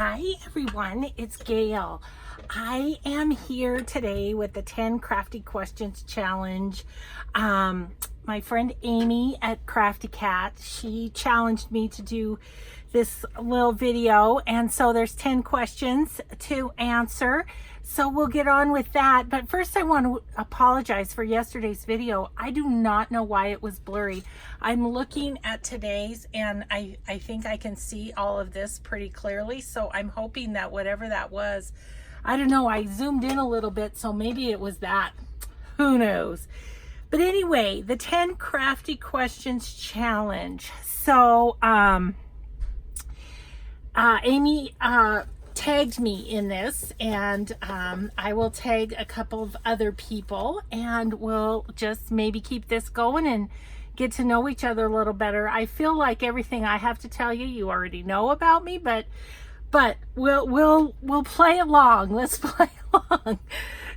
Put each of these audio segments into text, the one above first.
Hi everyone, it's Gayle. I am here today with the 10 Crafty Questions Challenge. My friend Amy at Crafty Cat, she challenged me to do this little video, and so there's 10 questions to answer. So we'll get on with that. But first I want to apologize for yesterday's video. I do not know why it was blurry. I'm looking at today's and I think I can see all of this pretty clearly. So I'm hoping that whatever that was, I don't know, I zoomed in a little bit, so maybe it was that. Who knows? But anyway, the 10 Crafty Questions Challenge. So Amy tagged me in this, and I will tag a couple of other people, and we'll just maybe keep this going and get to know each other a little better. I feel like everything I have to tell you, you already know about me, but we'll play along. Let's play along.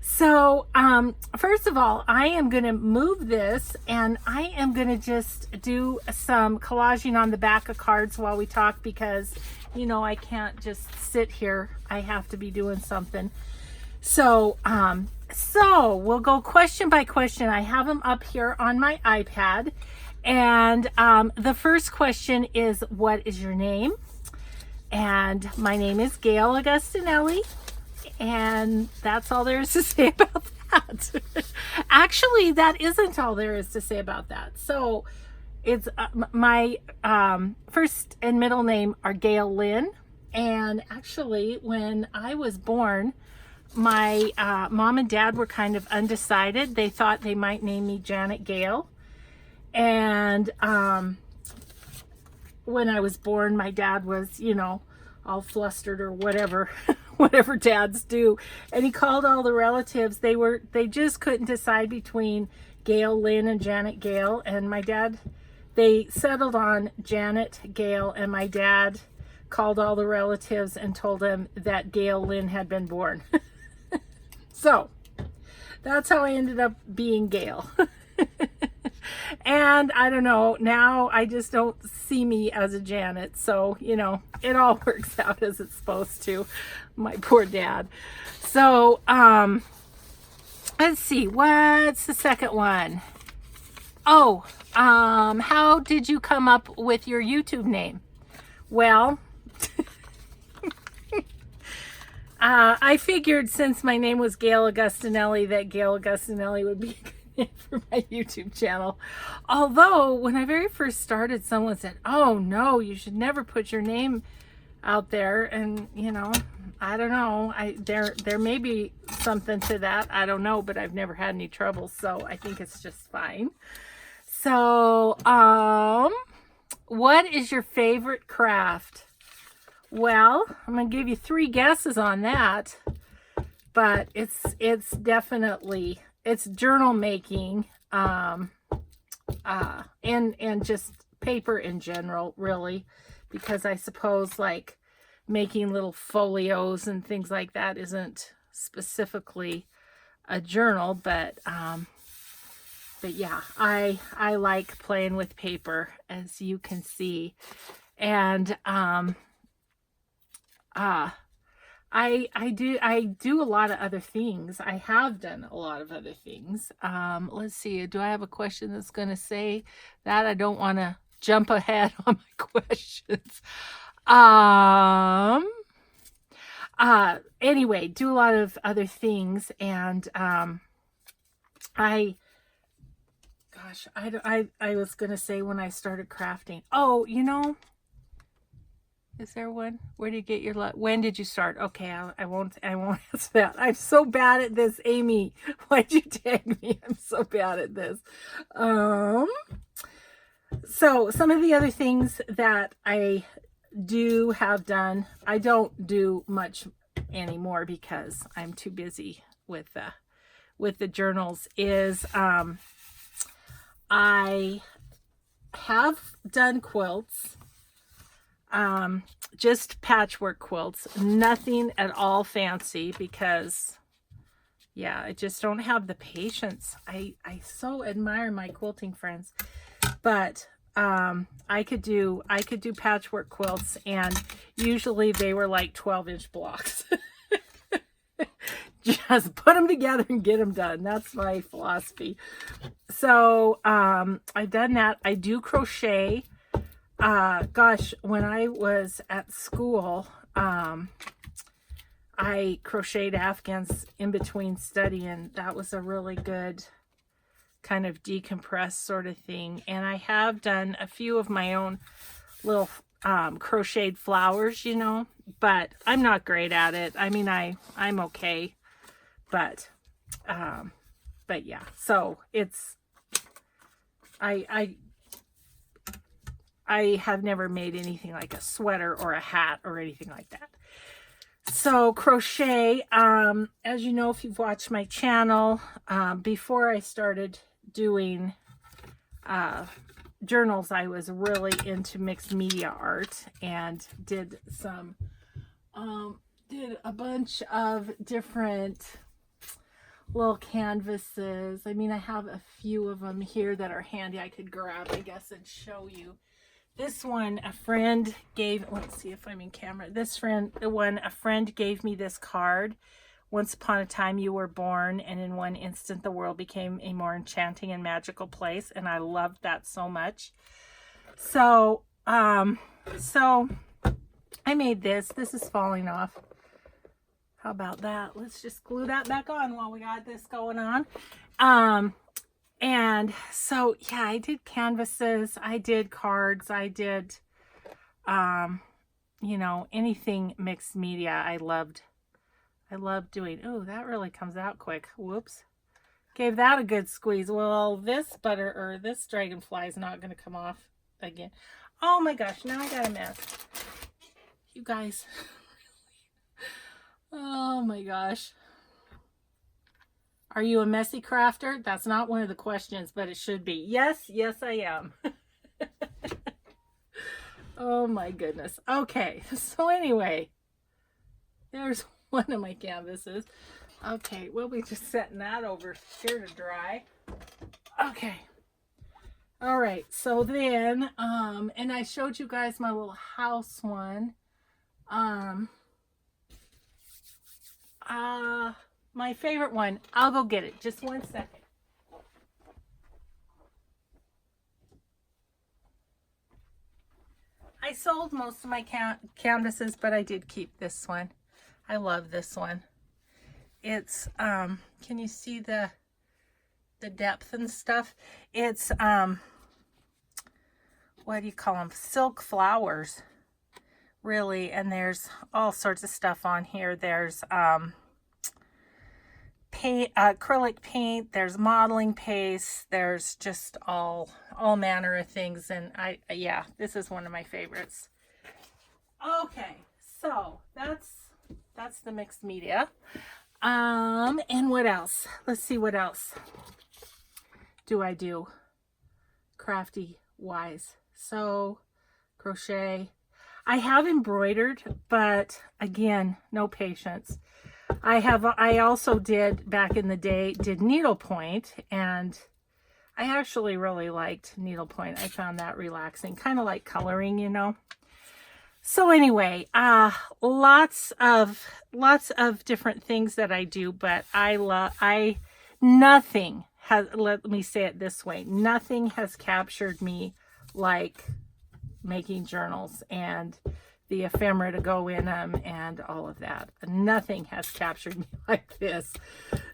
So first of all, I am going to move this, and I am going to just do some collaging on the back of cards while we talk, because you know I can't just sit here. I have to be doing something. So so we'll go question by question. I have them up here on my iPad, and the first question is, what is your name? And my name is Gayle Augustinelli, and that's all there is to say about that. Actually, that isn't all there is to say about that. So it's my first and middle name are Gayle Lynn, and actually when I was born, my mom and dad were kind of undecided. They thought they might name me Janet Gayle, and when I was born, my dad was, you know, all flustered or whatever whatever dads do, and he called all the relatives. They just couldn't decide between Gayle Lynn and Janet Gayle, and my dad, they settled on Janet Gayle, and my dad called all the relatives and told them that Gayle Lynn had been born. So that's how I ended up being Gayle. And I don't know, now I just don't see me as a Janet, so you know, it all works out as it's supposed to. My poor dad. So let's see, what's the second one? Oh, how did you come up with your YouTube name? Well, I figured since my name was Gayle Augustinelli, that Gayle Augustinelli would be a good name for my YouTube channel. Although, when I very first started, someone said, oh no, you should never put your name out there. And, you know, I don't know. There may be something to that. I don't know, but I've never had any trouble, so I think it's just fine. So, what is your favorite craft? Well, I'm going to give you 3 guesses on that, but it's definitely, it's journal making, and just paper in general, really, because I suppose like making little folios and things like that isn't specifically a journal, but yeah, I like playing with paper, as you can see. And I do a lot of other things. I have done a lot of other things. Let's see, do I have a question that's going to say that? I don't want to jump ahead on my questions. Anyway, do a lot of other things, and I was going to say when I started crafting. Oh, you know, is there one? Where did you get your when did you start? Okay, I won't answer that. I'm so bad at this, Amy. Why'd you tag me? I'm so bad at this. So some of the other things that I do have done, I don't do much anymore because I'm too busy with the journals, is I have done quilts. Just patchwork quilts, nothing at all fancy, because yeah, I just don't have the patience. I so admire my quilting friends, but I could do patchwork quilts, and usually they were like 12-inch blocks. Just put them together and get them done. That's my philosophy. So I've done that. I do crochet. Gosh, when I was at school, I crocheted afghans in between studying. That was a really good kind of decompress sort of thing. And I have done a few of my own little crocheted flowers, you know, but I'm not great at it. I mean, I'm okay, but yeah, so it's, I have never made anything like a sweater or a hat or anything like that. So crochet, as you know, if you've watched my channel, before I started doing journals, I was really into mixed media art and did some, did a bunch of different little canvases. I mean, I have a few of them here that are handy. I could grab, I guess, and show you. This one, a friend gave, let's see if I'm in camera. This one, a friend gave me this card. Once upon a time you were born, and in one instant the world became a more enchanting and magical place. And I loved that so much. So, so I made this. This is falling off. How about that? Let's just glue that back on while we got this going on. And so, yeah, I did canvases, I did cards, I did, you know, anything mixed media. I loved doing. Oh, that really comes out quick. Whoops. Gave that a good squeeze. Well, this butter, or this dragonfly is not going to come off again. Oh my gosh, now I got a mess. You guys. Oh my gosh. Are you a messy crafter? That's not one of the questions, but it should be. Yes, yes I am. Oh my goodness. Okay, so anyway, there's one of my canvases. Okay, we'll be just setting that over here to dry. Okay. All right, so then, and I showed you guys my little house one. My favorite one, I'll go get it. Just one second. I sold most of my canvases, but I did keep this one. I love this one. It's, can you see the depth and stuff? It's, what do you call them? Silk flowers, really. And there's all sorts of stuff on here. There's, paint, acrylic paint, there's modeling paste, there's just all manner of things. And yeah, this is one of my favorites. Okay, so that's the mixed media. And what else? Let's see, what else do I do crafty wise? So crochet, I have embroidered, but again, no patience. I also did, back in the day, did needlepoint, and I actually really liked needlepoint. I found that relaxing, kind of like coloring, you know. So anyway, lots of different things that I do, but nothing has, let me say it this way, nothing has captured me like making journals and the ephemera to go in them and all of that. Nothing has captured me like this.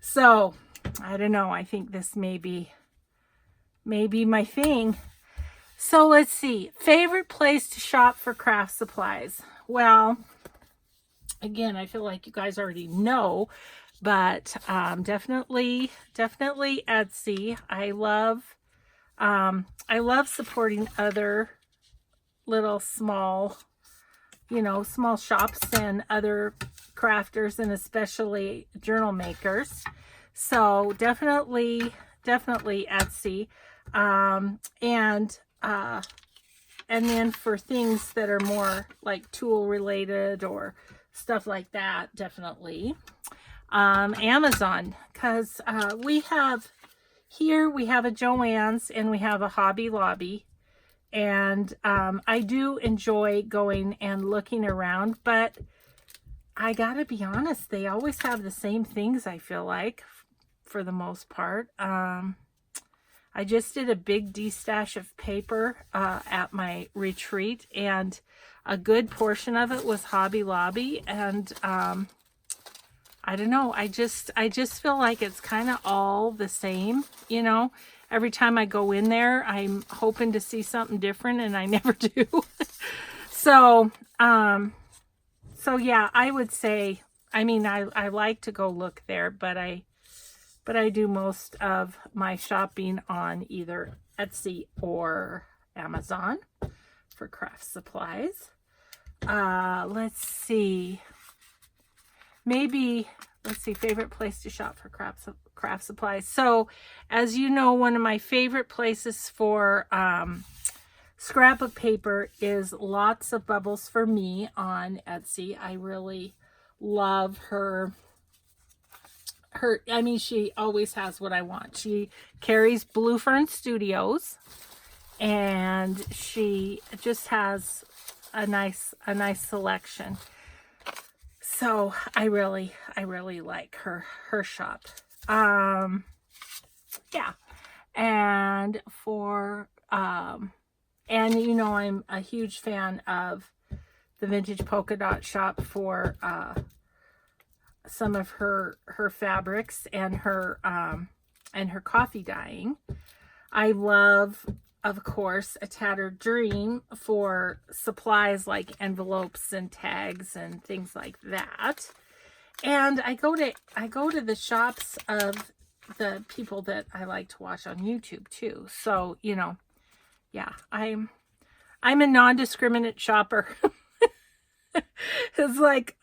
So I don't know. I think this may be my thing. So let's see. Favorite place to shop for craft supplies. Well, again, I feel like you guys already know, but definitely Etsy. I love supporting other little small shops and other crafters, and especially journal makers. So definitely Etsy. And then for things that are more like tool related or stuff like that, definitely Amazon, because we have a Joann's and we have a Hobby Lobby, And I do enjoy going and looking around, but I gotta be honest, they always have the same things, I feel like, for the most part. I just did a big destash of paper at my retreat, and a good portion of it was Hobby Lobby, and I don't know, I just feel like it's kind of all the same, you know. Every time I go in there, I'm hoping to see something different, and I never do. So, yeah, I would say, I mean, I like to go look there, but I do most of my shopping on either Etsy or Amazon for craft supplies. Let's see. Maybe, let's see, favorite place to shop for craft supplies. So, as you know, one of my favorite places for scrapbook paper is Lots of Bubbles for Me on Etsy. I really love her. I mean, she always has what I want. She carries Blue Fern Studios, and she just has a nice selection. So I really like her shop. Yeah. And for and you know, I'm a huge fan of the Vintage Polka Dot shop for some of her fabrics and her coffee dyeing. I love, of course, A Tattered Dream for supplies like envelopes and tags and things like that. And I go to the shops of the people that I like to watch on YouTube too. So, you know, yeah, I'm a non-discriminate shopper. It's like,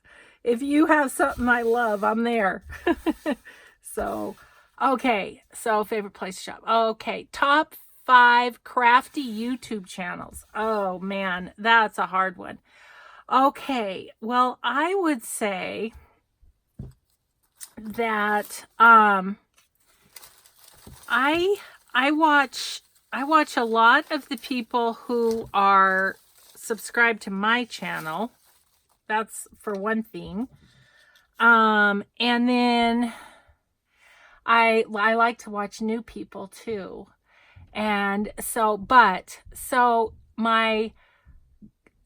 if you have something I love, I'm there. So, okay. So, favorite place to shop. Okay. Top 5 crafty YouTube channels. Oh, man. That's a hard one. Okay. Well, I would say that I watch a lot of the people who are subscribed to my channel. That's for one thing. And then I like to watch new people too. And so,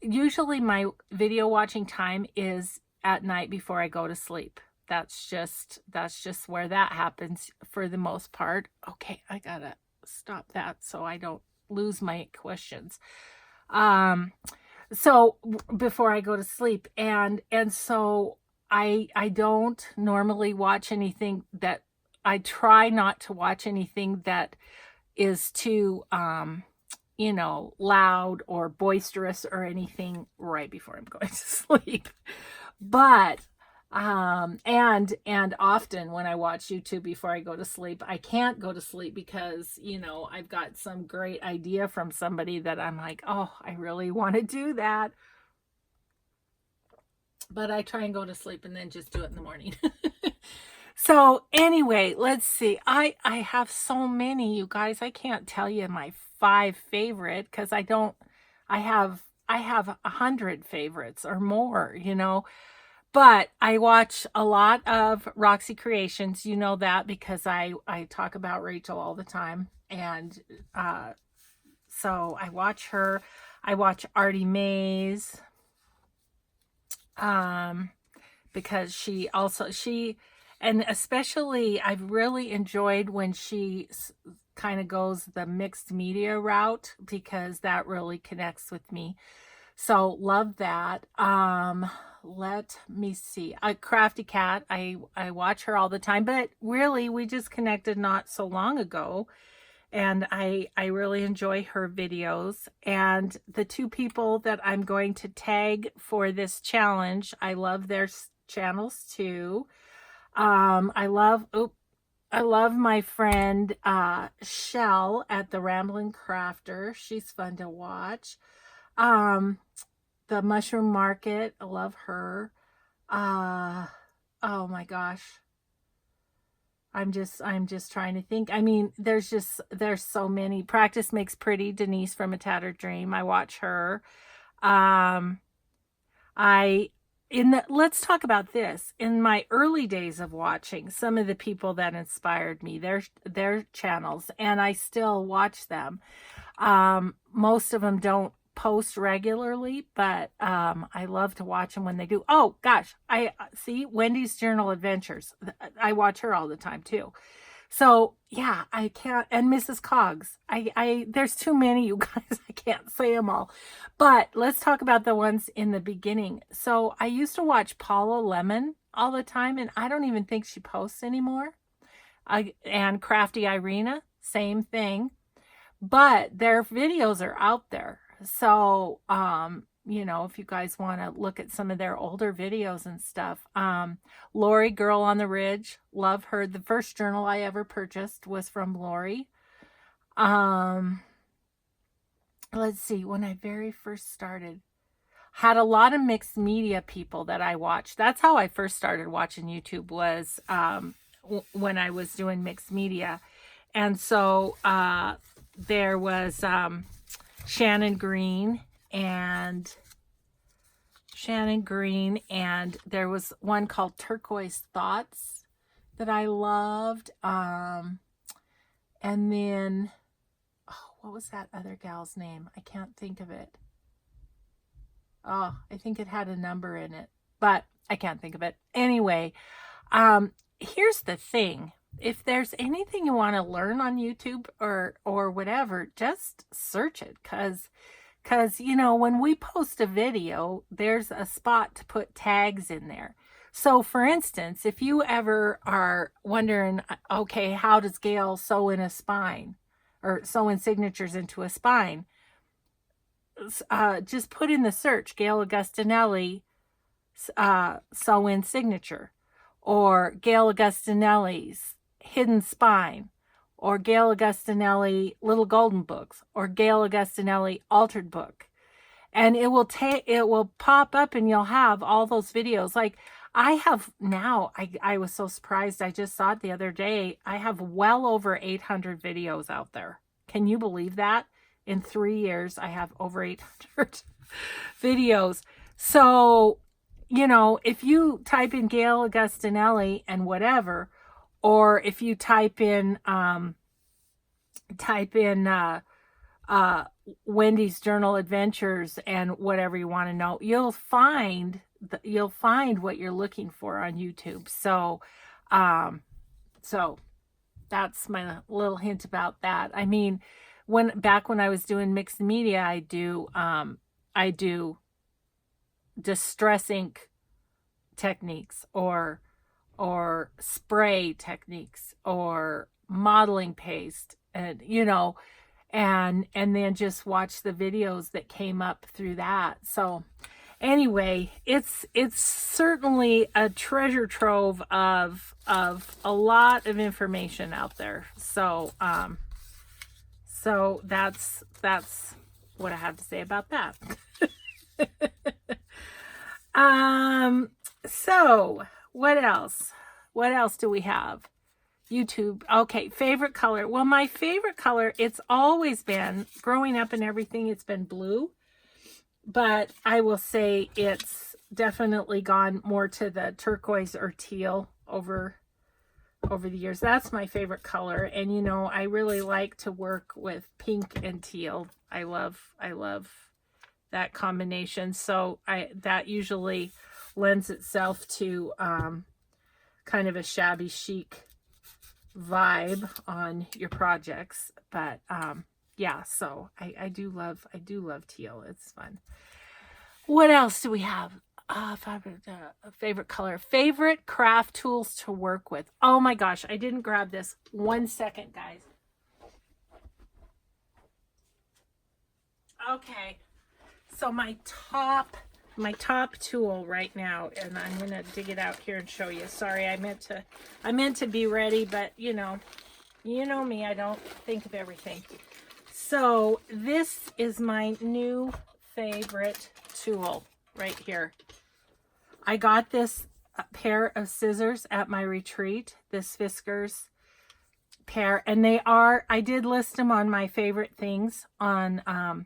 usually my video watching time is at night before I go to sleep. That's just where that happens for the most part. Okay, I gotta stop that so I don't lose my questions. So before I go to sleep, and so I don't normally watch anything that, I try not to watch anything that is too you know, loud or boisterous or anything right before I'm going to sleep. But and often when I watch YouTube before I go to sleep, I can't go to sleep because, you know, I've got some great idea from somebody that I'm like, oh, I really want to do that. But I try and go to sleep and then just do it in the morning. So anyway, let's see. I have so many, you guys. I can't tell you my 5 favorite because I have 100 favorites or more, you know. But I watch a lot of Roxy Creations. You know that because I talk about Rachel all the time. And so I watch her. I watch Artie Mays. Because and especially I've really enjoyed when she kind of goes the mixed media route, because that really connects with me. So love that. Let me see. Crafty Cat, I watch her all the time, but really we just connected not so long ago, and I really enjoy her videos. And the 2 people that I'm going to tag for this challenge, I love their channels too. I love my friend Shell at the Rambling Crafter. She's fun to watch. The Mushroom Market, I love her. Oh my gosh. I'm just trying to think. I mean, there's so many. Practice Makes Pretty, Denise from A Tattered Dream. I watch her. Um, let's talk about this. In my early days of watching, some of the people that inspired me, their channels, and I still watch them. Most of them don't post regularly, but I love to watch them when they do. Oh gosh, I see Wendy's Journal Adventures. I watch her all the time too. So yeah, I can't. And Mrs. Coggs. There's too many, you guys. I can't say them all. But let's talk about the ones in the beginning. So I used to watch Paula Lemon all the time, and I don't even think she posts anymore. And Crafty Irina, same thing. But their videos are out there. So, you know, if you guys want to look at some of their older videos and stuff. Lori, Girl on the Ridge, love her. The first journal I ever purchased was from Lori. Let's see, when I very first started, had a lot of mixed media people that I watched. That's how I first started watching YouTube, was when I was doing mixed media. And so there was Shannon Green, and there was one called Turquoise Thoughts that I loved. And then, oh, what was that other gal's name? I can't think of it. Oh, I think it had a number in it, but I can't think of it. Anyway, here's the thing. If there's anything you want to learn on YouTube or whatever, just search it. Cause, you know, when we post a video, there's a spot to put tags in there. So for instance, if you ever are wondering, okay, how does Gayle sew in a spine or sew in signatures into a spine? Just put in the search, Gayle Augustinelli, sew in signature, or Gayle Augustinelli's Hidden Spine, or Gayle Augustinelli Little Golden Books, or Gayle Augustinelli Altered Book. And it will pop up and you'll have all those videos. Like I have now, I was so surprised. I just saw it the other day. I have well over 800 videos out there. Can you believe that? In 3 years, I have over 800 videos. So, you know, if you type in Gayle Augustinelli and whatever, or if you type in Wendy's Journal Adventures and whatever you want to know, you'll find what you're looking for on YouTube. So, so that's my little hint about that. I mean, back when I was doing mixed media, I do distress ink techniques or spray techniques or modeling paste, and you know, and then just watch the videos that came up through that. So anyway, it's certainly a treasure trove of a lot of information out there. So so that's what I have to say about that. So what else do we have? YouTube. Okay, favorite color. Well, my favorite color, it's always been, growing up and everything, it's been blue. But I will say it's definitely gone more to the turquoise or teal over the years. That's my favorite color. And you know, I really like to work with pink and teal. I love that combination. So that usually lends itself to kind of a shabby chic vibe on your projects. But yeah, so I do love teal. It's fun. What else do we have? Favorite color. Favorite craft tools to work with. Oh my gosh, I didn't grab this. 1 second, guys. Okay, so my top tool right now, and I'm gonna dig it out here and show you. Sorry, I meant to be ready, but you know me, I don't think of everything. So this is my new favorite tool right here. I got this pair of scissors at my retreat, this Fiskars pair, and they are, I did list them on my favorite things on my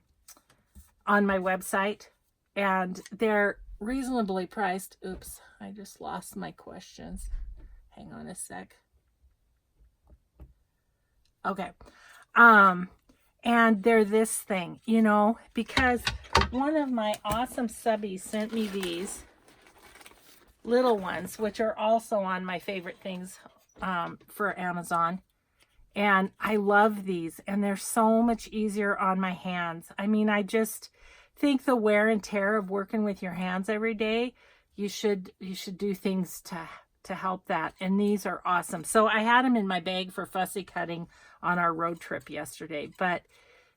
website, and they're reasonably priced. Oops, I just lost my questions. Hang on a sec. Okay. And they're this thing, you know, because one of my awesome subbies sent me these little ones, which are also on my favorite things for Amazon. And I love these, and they're so much easier on my hands. I mean, I just think the wear and tear of working with your hands every day, you should do things to help that. And these are awesome. So I had them in my bag for fussy cutting on our road trip yesterday, but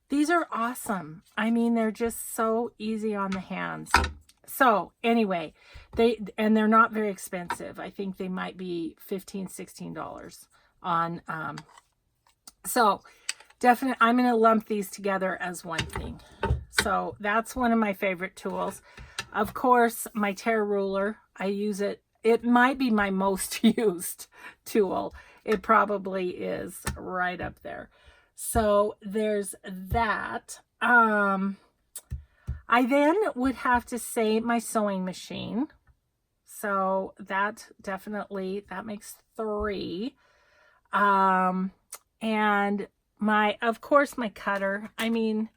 these are awesome. I mean, they're just so easy on the hands. So anyway, they're not very expensive. I think they might be $15, $16 on, so definitely, I'm going to lump these together as one thing. So that's one of my favorite tools. Of course, my tear ruler, I use it. It might be my most used tool. It probably is right up there. So there's that. I then would have to say my sewing machine. So that definitely, that makes 3. And of course, my cutter. I mean,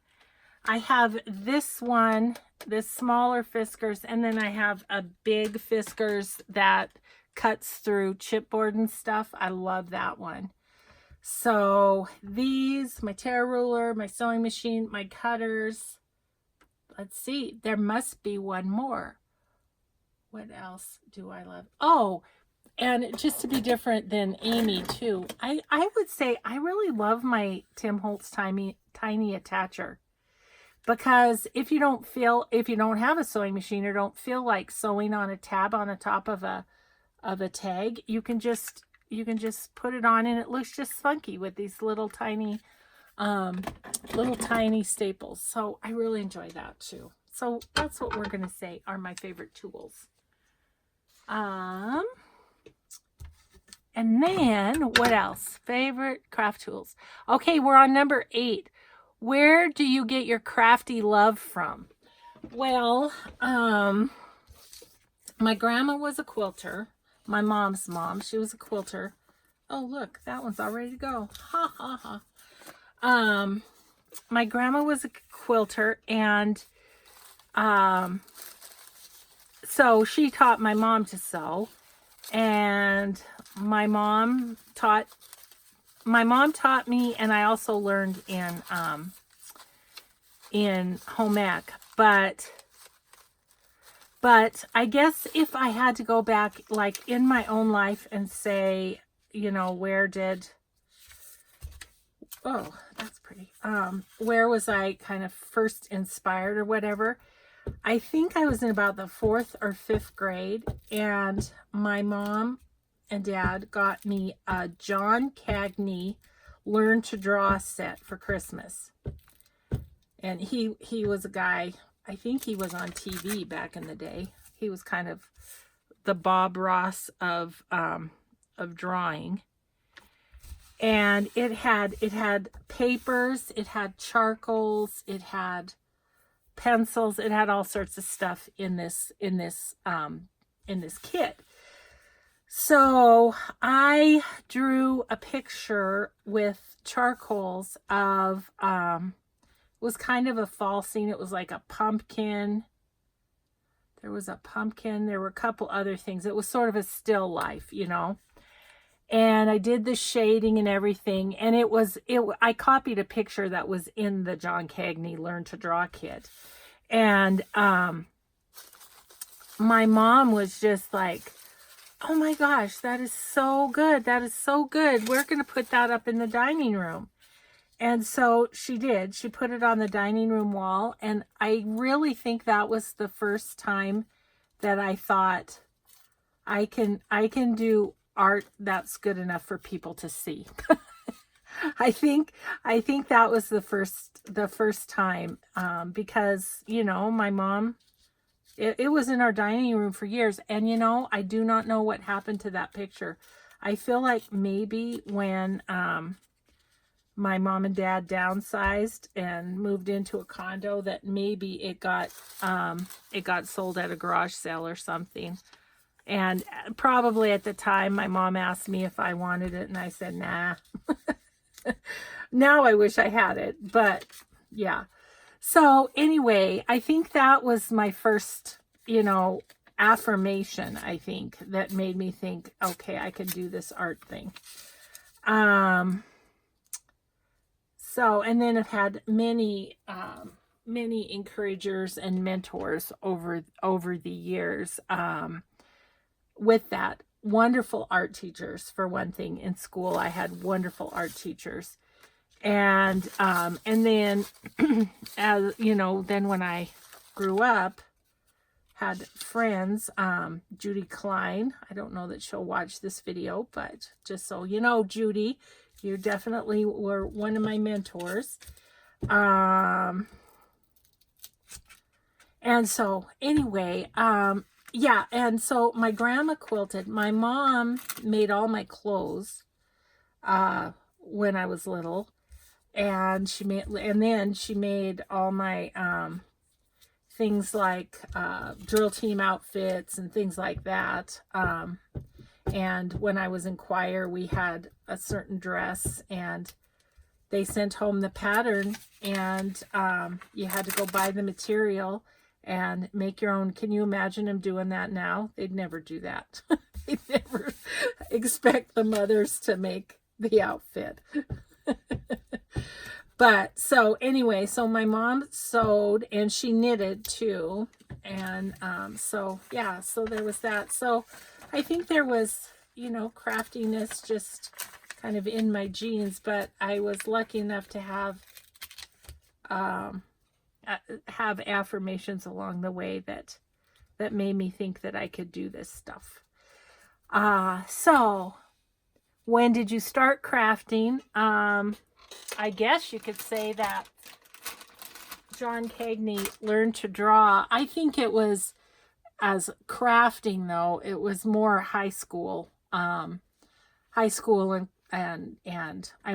I have this one, this smaller Fiskars, and then I have a big Fiskars that cuts through chipboard and stuff. I love that one. So these, my tear ruler, my sewing machine, my cutters. Let's see, there must be one more. What else do I love? Oh, and just to be different than Amy too, I would say I really love my Tim Holtz tiny attacher, because if you don't have a sewing machine or don't feel like sewing on a tab on the top of a tag, you can just put it on, and it looks just funky with these little tiny staples. So I really enjoy that too. So that's what we're going to say are my favorite tools. And then what else? Favorite craft tools. Okay, we're on number 8. Where do you get your crafty love from? Well, my grandma was a quilter. My mom's mom, she was a quilter. Oh, look, that one's all ready to go. Ha, ha, ha. My grandma was a quilter, and so she taught my mom to sew, and my mom taught me, and I also learned in home ec. But I guess if I had to go back, like in my own life, and say, you know, where that's pretty. Where was I kind of first inspired or whatever? I think I was in about the 4th or 5th grade, and my mom and dad got me a John Cagney Learn to Draw set for Christmas. And he was a guy, I think he was on TV back in the day. He was kind of the Bob Ross of drawing. And it had papers, it had charcoals, it had pencils, it had all sorts of stuff in this kit. So I drew a picture with charcoals of it was kind of a fall scene. It was like a pumpkin. There was a pumpkin. There were a couple other things. It was sort of a still life, you know. And I did the shading and everything. And I copied a picture that was in the John Cagney Learn to Draw kit. And my mom was just like, oh my gosh, that is so good. That is so good. We're going to put that up in the dining room. And so she did. She put it on the dining room wall. And I really think that was the first time that I thought, I can do art that's good enough for people to see. I think that was the first time, because, you know, my mom, it was in our dining room for years. And, you know, I do not know what happened to that picture. I feel like maybe when my mom and dad downsized and moved into a condo, that maybe it got sold at a garage sale or something. And probably at the time, my mom asked me if I wanted it, and I said, nah. Now I wish I had it, but yeah. So anyway, I think that was my first, affirmation, I think, that made me think, okay, I can do this art thing. So, and then I've had many encouragers and mentors over the years, with that. Wonderful art teachers, for one thing. In school, I had wonderful art teachers. And then, as then when I grew up, had friends, Judy Klein. I don't know that she'll watch this video, but just so you know, Judy, you definitely were one of my mentors. And so anyway, yeah, and so my grandma quilted. My mom made all my clothes when I was little. And then she made all my things like drill team outfits and things like that. And when I was in choir, we had a certain dress, and they sent home the pattern, and you had to go buy the material and make your own. Can you imagine them doing that now? They'd never do that. They'd never expect the mothers to make the outfit. But so anyway, so my mom sewed and she knitted too. And so yeah, so there was that. So I think there was, craftiness just kind of in my genes, but I was lucky enough to have affirmations along the way that made me think that I could do this stuff. So when did you start crafting? I guess you could say that John Cagney learned to draw. I think it was, as crafting though, it was more high school. And I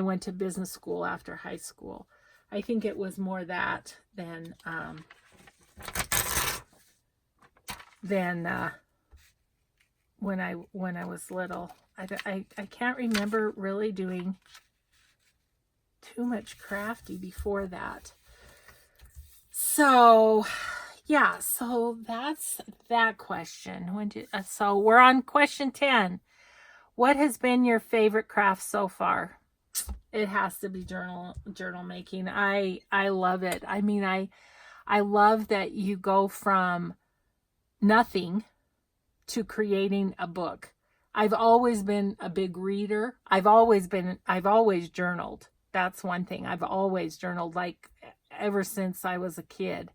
went to business school after high school. I think it was more that than when I was little. I can't remember really doing too much crafty before that. So yeah, so that's that question. So we're on question 10. What has been your favorite craft so far? It has to be journal making. I love it. I mean, I love that you go from nothing to creating a book. I've always been a big reader. I've always journaled. That's one thing. I've always journaled, like ever since I was a kid.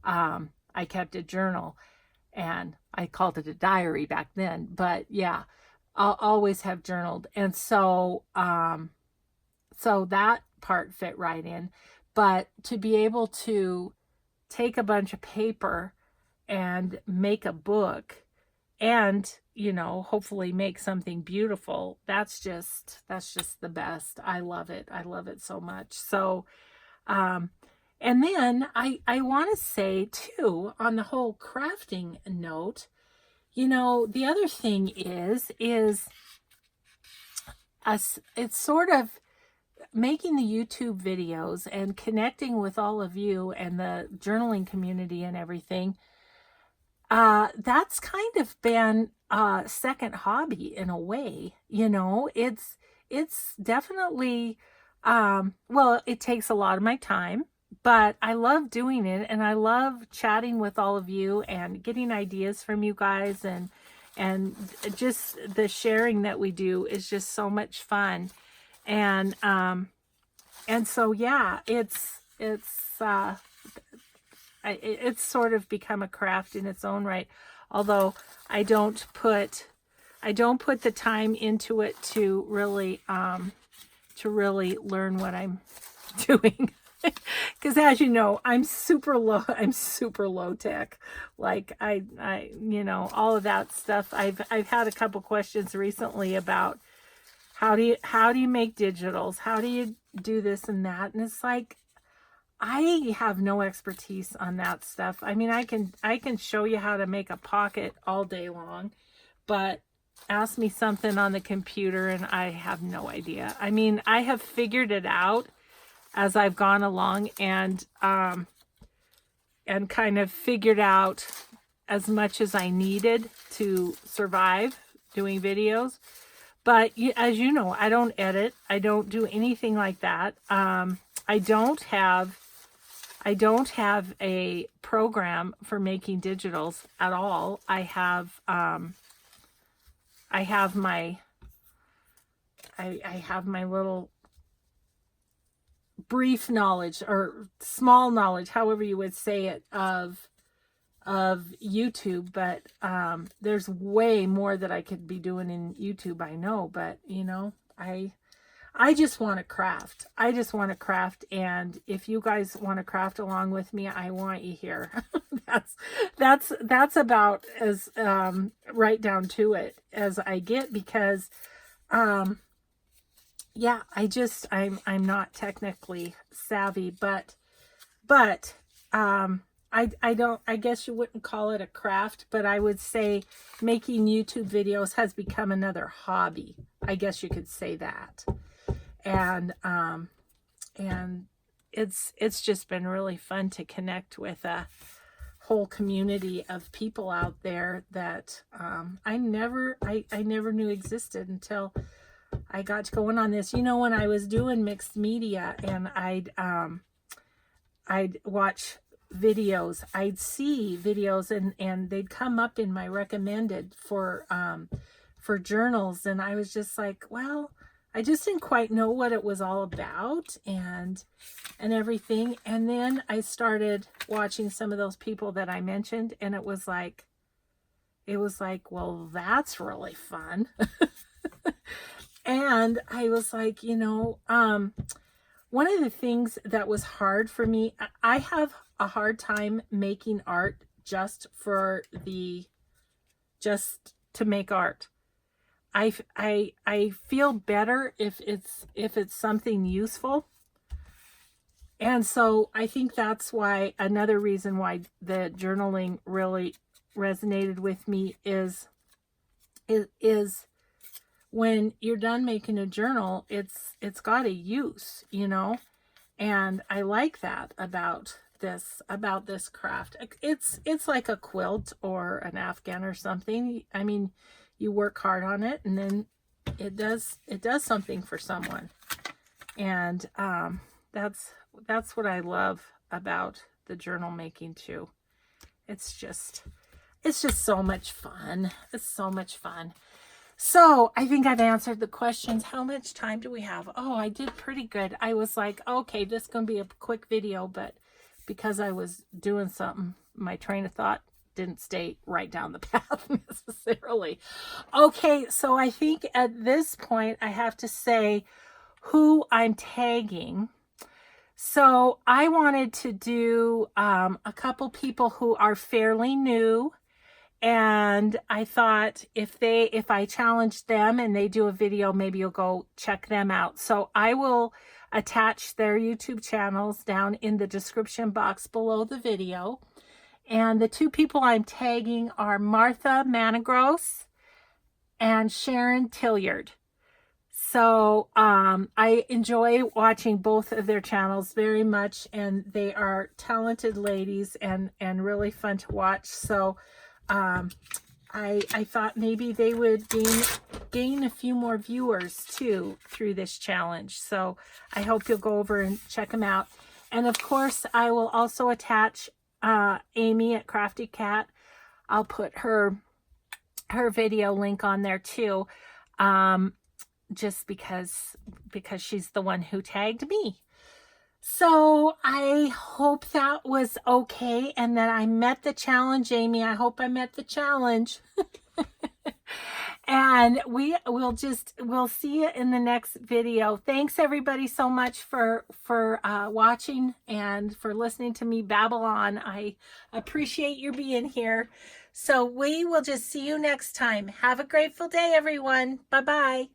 I kept a journal, and I called it a diary back then. But yeah, I'll always have journaled. And so, so that part fit right in. But to be able to take a bunch of paper and make a book, and hopefully make something beautiful, that's just the best. I love it so much. So and then I want to say too, on the whole crafting note, the other thing is it's sort of making the YouTube videos and connecting with all of you and the journaling community and everything. That's kind of been a second hobby in a way. It's definitely, well, it takes a lot of my time, but I love doing it, and I love chatting with all of you and getting ideas from you guys, and just the sharing that we do is just so much fun. And so, yeah, it's sort of become a craft in its own right, although I don't put the time into it to really learn what I'm doing. Because as you know, I'm super low tech. Like I all of that stuff. I've had a couple questions recently about how do you make digitals? How do you do this and that? And it's like, I have no expertise on that stuff. I mean, I can show you how to make a pocket all day long, but ask me something on the computer and I have no idea. I mean, I have figured it out as I've gone along, and kind of figured out as much as I needed to survive doing videos. But as you know, I don't edit. I don't do anything like that. I don't have a program for making digitals at all. I have my little brief knowledge, or small knowledge, however you would say it, of YouTube, but there's way more that I could be doing in YouTube, I know, but you know, I just want to craft. I just want to craft, and if you guys want to craft along with me, I want you here. that's about as right down to it as I get, because yeah, I'm not technically savvy, but I guess you wouldn't call it a craft, but I would say making YouTube videos has become another hobby. I guess you could say that. And it's just been really fun to connect with a whole community of people out there that I never knew existed until I got going on this. You know, when I was doing mixed media and I'd watch videos, I'd see videos and they'd come up in my recommended for journals, and I was just like, well, I just didn't quite know what it was all about and everything. And then I started watching some of those people that I mentioned, and it was like, well, that's really fun. And I was like, you know, one of the things that was hard for me, I have a hard time making art just to make art. I feel better if it's something useful. And so I think that's why, another reason why the journaling really resonated with me is when you're done making a journal, it's got a use, you know. And I like that about this craft. It's like a quilt or an Afghan or something. I mean, you work hard on it, and then it does something for someone. And that's what I love about the journal making too. It's just so much fun. It's so much fun. So I think I've answered the questions. How much time do we have? Oh, I did pretty good. I was like, okay, this is going to be a quick video, but because I was doing something, my train of thought didn't stay right down the path necessarily. Okay, so I think at this point I have to say who I'm tagging. So I wanted to do a couple people who are fairly new. And I thought if I challenge them and they do a video, maybe you'll go check them out. So I will attach their YouTube channels down in the description box below the video. And the two people I'm tagging are Martha Manigross and Sharon Tilyard. So I enjoy watching both of their channels very much, and they are talented ladies and really fun to watch. So I thought maybe they would gain a few more viewers too through this challenge. So I hope you'll go over and check them out. And of course, I will also attach Amy at Crafty Cat. I'll put her video link on there too, just because she's the one who tagged me. So I hope that was okay and that I met the challenge, Amy. I hope I met the challenge. And we'll see you in the next video. Thanks everybody so much for watching and for listening to me babble on. I appreciate you being here. So we will just see you next time. Have a grateful day, everyone. Bye-bye.